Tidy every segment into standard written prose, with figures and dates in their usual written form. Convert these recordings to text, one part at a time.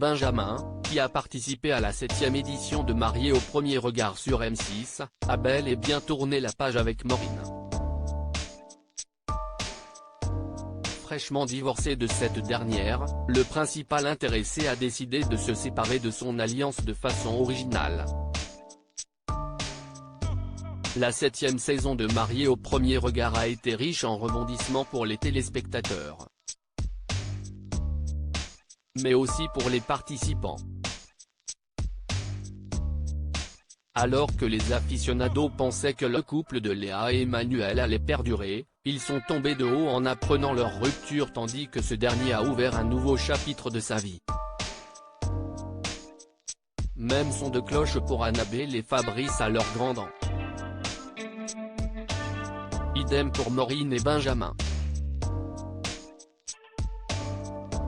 Benjamin, qui a participé à la 7e édition de Mariés au premier regard sur M6, a bel et bien tourné la page avec Maureen. Fraîchement divorcé de cette dernière, le principal intéressé a décidé de se séparer de son alliance de façon originale. La 7e saison de Mariés au premier regard a été riche en rebondissements pour les téléspectateurs, mais aussi pour les participants. Alors que les aficionados pensaient que le couple de Léa et Emmanuel allait perdurer, ils sont tombés de haut en apprenant leur rupture tandis que ce dernier a ouvert un nouveau chapitre de sa vie. Même son de cloche pour Annabelle et Fabrice à leur grand dent. Idem pour Maureen et Benjamin.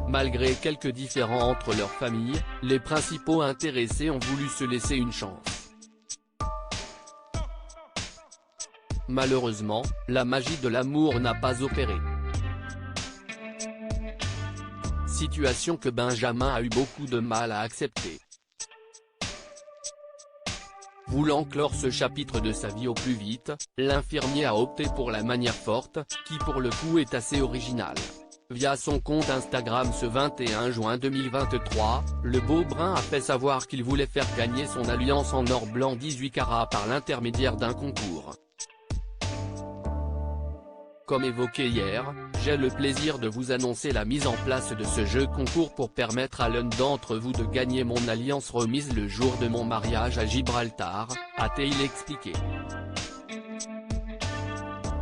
Malgré quelques différends entre leurs familles, les principaux intéressés ont voulu se laisser une chance. Malheureusement, la magie de l'amour n'a pas opéré. Situation que Benjamin a eu beaucoup de mal à accepter. Voulant clore ce chapitre de sa vie au plus vite, l'infirmier a opté pour la manière forte, qui pour le coup est assez originale. Via son compte Instagram ce 21 juin 2023, le beau brun a fait savoir qu'il voulait faire gagner son alliance en or blanc 18 carats par l'intermédiaire d'un concours. Comme évoqué hier, j'ai le plaisir de vous annoncer la mise en place de ce jeu concours pour permettre à l'un d'entre vous de gagner mon alliance remise le jour de mon mariage à Gibraltar, a-t-il expliqué.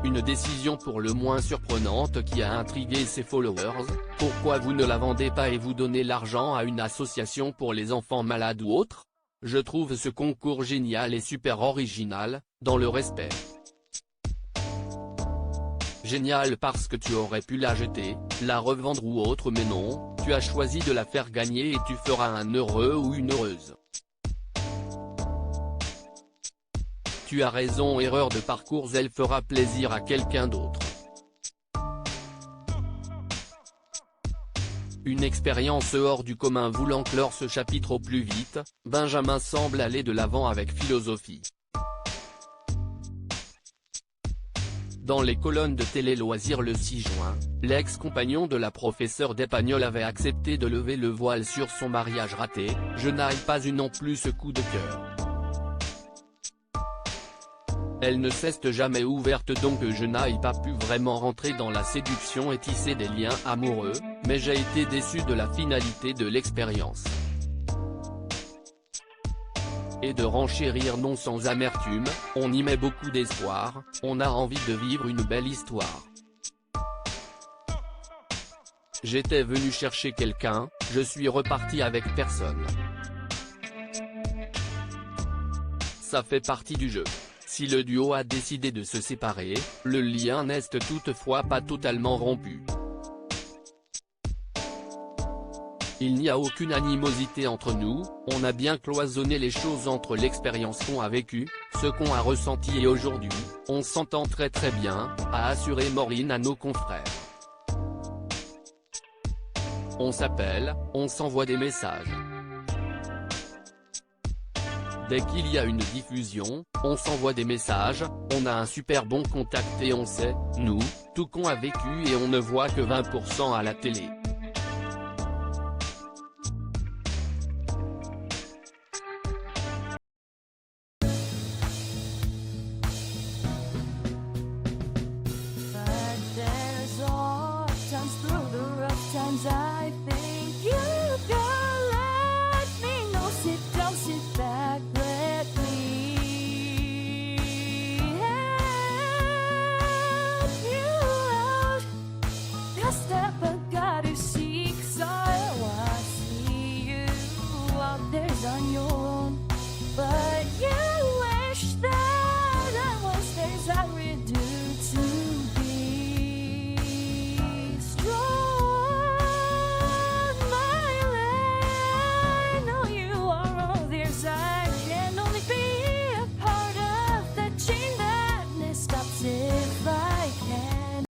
Une décision pour le moins surprenante qui a intrigué ses followers. Pourquoi vous ne la vendez pas et vous donnez l'argent à une association pour les enfants malades ou autres? Je trouve ce concours génial et super original, dans le respect. Génial parce que tu aurais pu la jeter, la revendre ou autre mais non, tu as choisi de la faire gagner et tu feras un heureux ou une heureuse. Tu as raison, erreur de parcours, elle fera plaisir à quelqu'un d'autre. Une expérience hors du commun. Voulant clore ce chapitre au plus vite, Benjamin semble aller de l'avant avec philosophie. Dans les colonnes de Télé Loisirs le 6 juin, l'ex-compagnon de la professeure d'Espagnol avait accepté de lever le voile sur son mariage raté. Je n'aille pas eu non plus ce coup de cœur. Elle ne s'est jamais ouverte donc je n'aille pas pu vraiment rentrer dans la séduction et tisser des liens amoureux, mais j'ai été déçu de la finalité de l'expérience. Et de renchérir non sans amertume, on y met beaucoup d'espoir, on a envie de vivre une belle histoire. J'étais venu chercher quelqu'un, je suis reparti avec personne. Ça fait partie du jeu. Si le duo a décidé de se séparer, le lien n'est toutefois pas totalement rompu. Il n'y a aucune animosité entre nous, on a bien cloisonné les choses entre l'expérience qu'on a vécue, ce qu'on a ressenti et aujourd'hui, on s'entend très bien, a assuré Maureen à nos confrères. On s'appelle, on s'envoie des messages. Dès qu'il y a une diffusion, on s'envoie des messages, on a un super bon contact et on sait, nous, tout qu'on a vécu et on ne voit que 20% à la télé. I think you can let me know. Sit down, sit back, let me help you out. The step I gotta seek, so I see you out there's on your own. But you wish that I was theirs, I would do to be strong. I can only be a part of the chain that stops if I